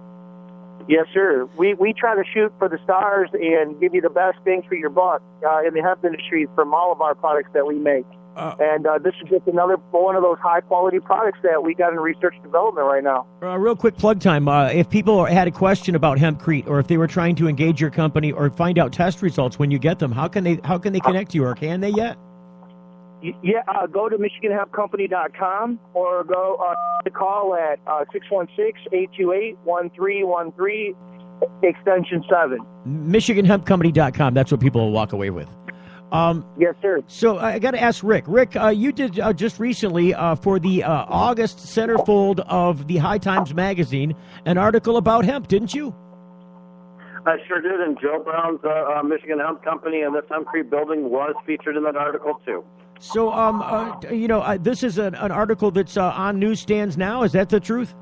Yes, sir. We try to shoot for the stars and give you the best bang for your buck in the hemp industry from all of our products that we make. And this is just another one of those high-quality products that we got in research and development right now. Real quick plug time. If people had a question about Hempcrete, or if they were trying to engage your company or find out test results when you get them, how can they connect to you, or can they yet? Yeah, go to MichiganHempCompany.com or go to call at 616-828-1313, extension 7. MichiganHempCompany.com. That's what people will walk away with. Yes, sir. So I got to ask Rick. Rick, you did just recently for the August centerfold of the High Times magazine an article about hemp, didn't you? I sure did, and Joe Brown's Michigan Hemp Company and this Hempcrete building was featured in that article, too. So, this is an article that's on newsstands now. Is that the truth?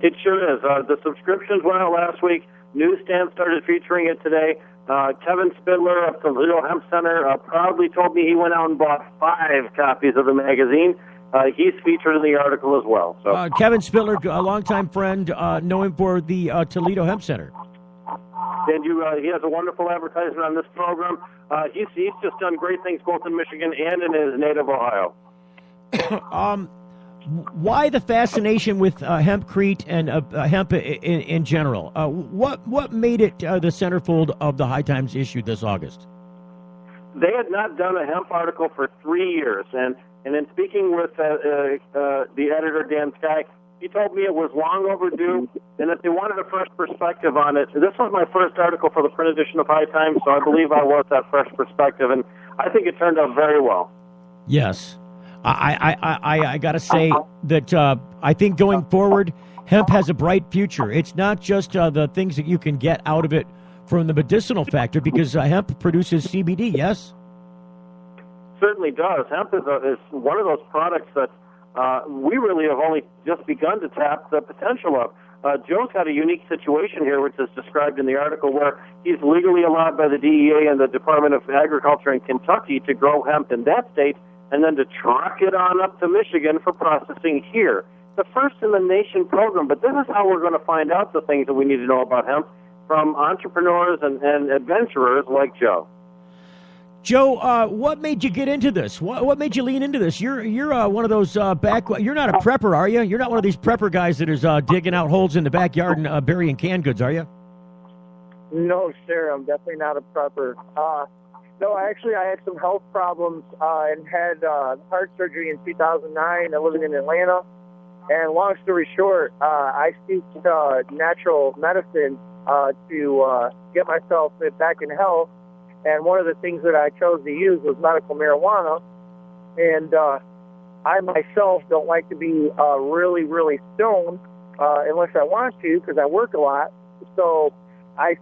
It sure is. The subscriptions went out last week. Newsstands started featuring it today. Kevin Spidler of the Toledo Hemp Center proudly told me he went out and bought 5 copies of the magazine. He's featured in the article as well. So Kevin Spidler, a longtime friend, know him for the Toledo Hemp Center. And he has a wonderful advertisement on this program. He's just done great things both in Michigan and in his native Ohio. Why the fascination with Hempcrete and hemp in general? What made it the centerfold of the High Times issue this August? They had not done a hemp article for 3 years, and in speaking with the editor, Dan Sky, he told me it was long overdue and that they wanted a fresh perspective on it. This was my first article for the print edition of High Times, so I believe I was that fresh perspective, and I think it turned out very well. Yes. I got to say that I think going forward, hemp has a bright future. It's not just the things that you can get out of it from the medicinal factor, because hemp produces CBD, yes? Certainly does. Hemp is one of those products that we really have only just begun to tap the potential of. Joe's got a unique situation here, which is described in the article, where he's legally allowed by the DEA and the Department of Agriculture in Kentucky to grow hemp in that state, and then to truck it on up to Michigan for processing here. The first in the nation program, but this is how we're going to find out the things that we need to know about hemp from entrepreneurs and adventurers like Joe. Joe, what made you get into this? What made you lean into this? You're one of those you're not a prepper, are you? You're not one of these prepper guys that is digging out holes in the backyard and burying canned goods, are you? No, sir. I'm definitely not a prepper. No, I had some health problems and had heart surgery in 2009. I living in Atlanta. And long story short, I seeked natural medicine to get myself back in health. And one of the things that I chose to use was medical marijuana. And I myself don't like to be really, really stoned unless I want to, because I work a lot. So I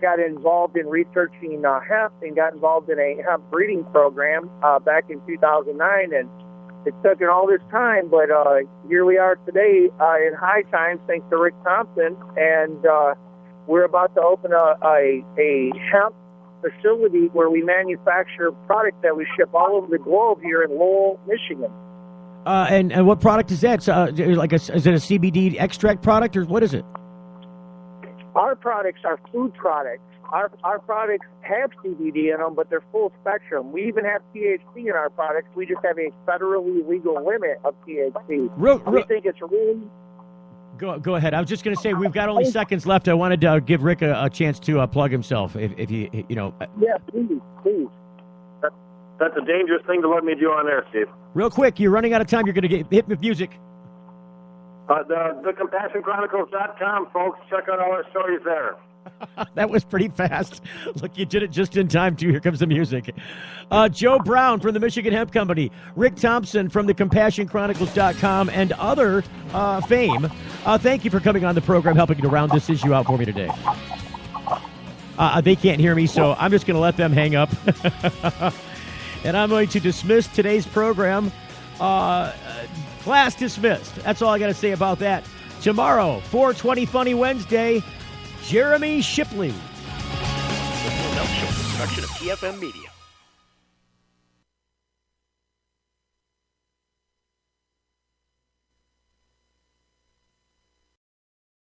got involved in researching hemp and got involved in a hemp breeding program back in 2009, and it took all this time, but here we are today in High Times, thanks to Rick Thompson, and we're about to open a hemp facility where we manufacture product that we ship all over the globe here in Lowell, Michigan. And what product is that? Is it a CBD extract product, or what is it? Our products are food products. Our products have CBD in them, but they're full spectrum. We even have THC in our products. We just have a federally legal limit of THC. We think it's really... Go ahead. I was just going to say, we've got only seconds left. I wanted to give Rick a chance to plug himself, if you know. Yeah, please. That's a dangerous thing to let me do on air, Steve. Real quick, you're running out of time. You're going to get hit with music. The CompassionChronicles.com, folks. Check out all our stories there. That was pretty fast. Look, you did it just in time, too. Here comes the music. Joe Brown from the Michigan Hemp Company, Rick Thompson from the CompassionChronicles.com, and other fame. Thank you for coming on the program, helping to round this issue out for me today. They can't hear me, so I'm just going to let them hang up. And I'm going to dismiss today's program. Class dismissed. That's all I got to say about that. Tomorrow, 420 Funny Wednesday, Jeremy Shipley. The Full Melt Show, production of TFM Media.